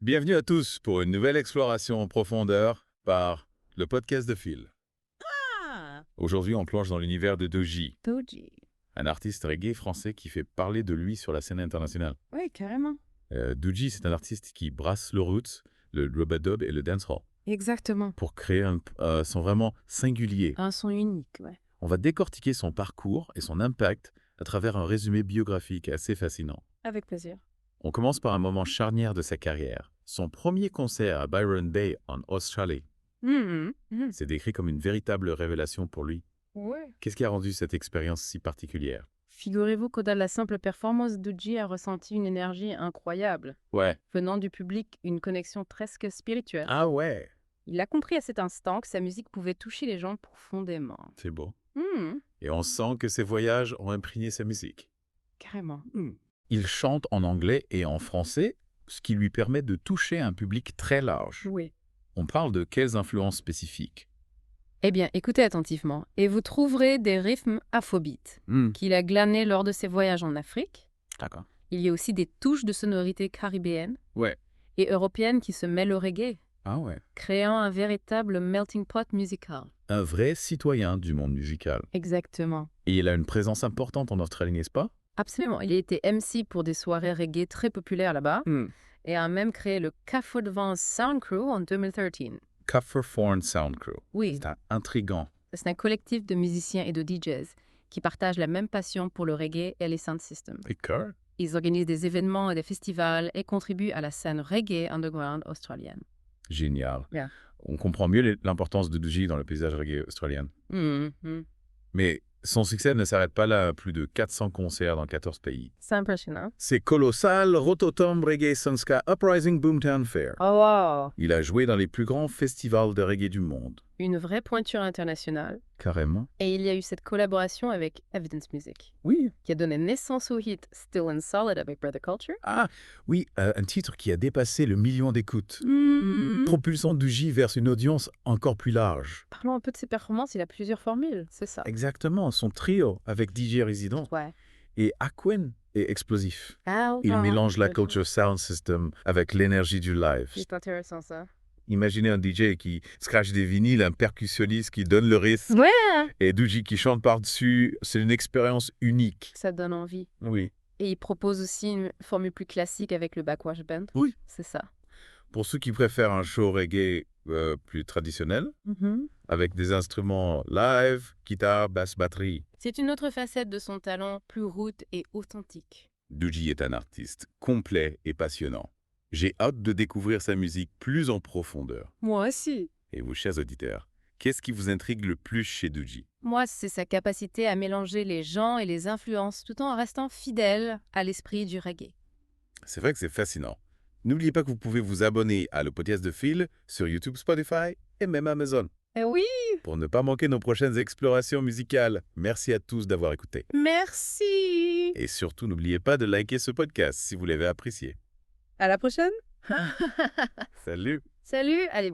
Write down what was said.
Bienvenue à tous pour une nouvelle exploration en profondeur par le podcast de Phil. Ah, Aujourd'hui, on plonge dans l'univers de Doji, Doji. un artiste reggae français qui fait parler de lui sur la scène internationale. Oui, carrément. Doji, c'est un artiste qui brasse le roots, le rubadub et le dancehall Exactement. pour créer un son vraiment singulier. Un son unique, ouais. On va décortiquer son parcours et son impact à travers un résumé biographique assez fascinant. Avec plaisir. On commence par un moment charnière de sa carrière. Son premier concert à Byron Bay, en Australie. C'est décrit comme une véritable révélation pour lui. Ouais. Qu'est-ce qui a rendu cette expérience si particulière? Figurez-vous qu'au-delà de la simple performance, Doji a ressenti une énergie incroyable. Ouais. Venant du public, une connexion presque spirituelle. Ah ouais, Il a compris à cet instant que sa musique pouvait toucher les gens profondément. c'est beau. Mhm. Et on sent que ses voyages ont imprégné sa musique. Carrément. Il chante en anglais et en français, ce qui lui permet de toucher un public très large. Oui. On parle de quelles influences spécifiques? Eh bien, écoutez attentivement, et vous trouverez des rythmes afrobeat qu'il a glanés lors de ses voyages en Afrique. D'accord. Il y a aussi des touches de sonorités caribéennes Ouais. et européennes qui se mêlent au reggae, Ah ouais. créant un véritable melting pot musical. Un vrai citoyen du monde musical. Exactement. Et il a une présence importante en Australie, n'est-ce pas? Absolument. Il a été MC pour des soirées reggae très populaires là-bas et a même créé le Cafford Vance Sound Crew en 2013. Cuffer Sound Crew. Oui, C'est intriguant. c'est un collectif de musiciens et de DJs qui partagent la même passion pour le reggae et les sound systems. Et cœur? Ils organisent des événements et des festivals et contribuent à la scène reggae underground australienne. Génial. Yeah. On comprend mieux l'importance de Doji dans le paysage reggae australien. Mais son succès ne s'arrête pas là, plus de 400 concerts dans 14 pays. C'est impressionnant. C'est colossal, Rototom Reggae Sunska Uprising Boomtown Fair. Oh wow! Il a joué dans les plus grands festivals de reggae du monde. Une vraie pointure internationale. Carrément. Et il y a eu cette collaboration avec Evidence Music, Oui. qui a donné naissance au hit Still and Solid avec Brother Culture. Ah, oui, un titre qui a dépassé le million d'écoutes. Propulsant Doji vers une audience encore plus large. Parlons un peu de ses performances, il a plusieurs formules, c'est ça. Exactement, son trio avec DJ Résident Ouais. et Aquin est explosif. Ah, Il wow. mélange la culture sound system avec l'énergie du live. C'est intéressant ça. Imaginez un DJ qui scratch des vinyles, un percussionniste qui donne le rythme Ouais! et Doji qui chante par-dessus. C'est une expérience unique. Ça donne envie. Oui. Et il propose aussi une formule plus classique avec le Backwash Band. Oui. C'est ça. Pour ceux qui préfèrent un show reggae plus traditionnel, avec des instruments live, guitare, basse, batterie, C'est une autre facette de son talent plus root et authentique. Doji est un artiste complet et passionnant. J'ai hâte de découvrir sa musique plus en profondeur. Moi aussi. Et vous, chers auditeurs, qu'est-ce qui vous intrigue le plus chez Doji? Moi, c'est sa capacité à mélanger les gens et les influences tout en restant fidèle à l'esprit du reggae. C'est vrai que c'est fascinant. N'oubliez pas que vous pouvez vous abonner à le podcast de Phil sur YouTube, Spotify et même Amazon Eh oui! pour ne pas manquer nos prochaines explorations musicales. Merci à tous d'avoir écouté. Merci! Et surtout, n'oubliez pas de liker ce podcast si vous l'avez apprécié. À la prochaine! Salut! Salut! Allez,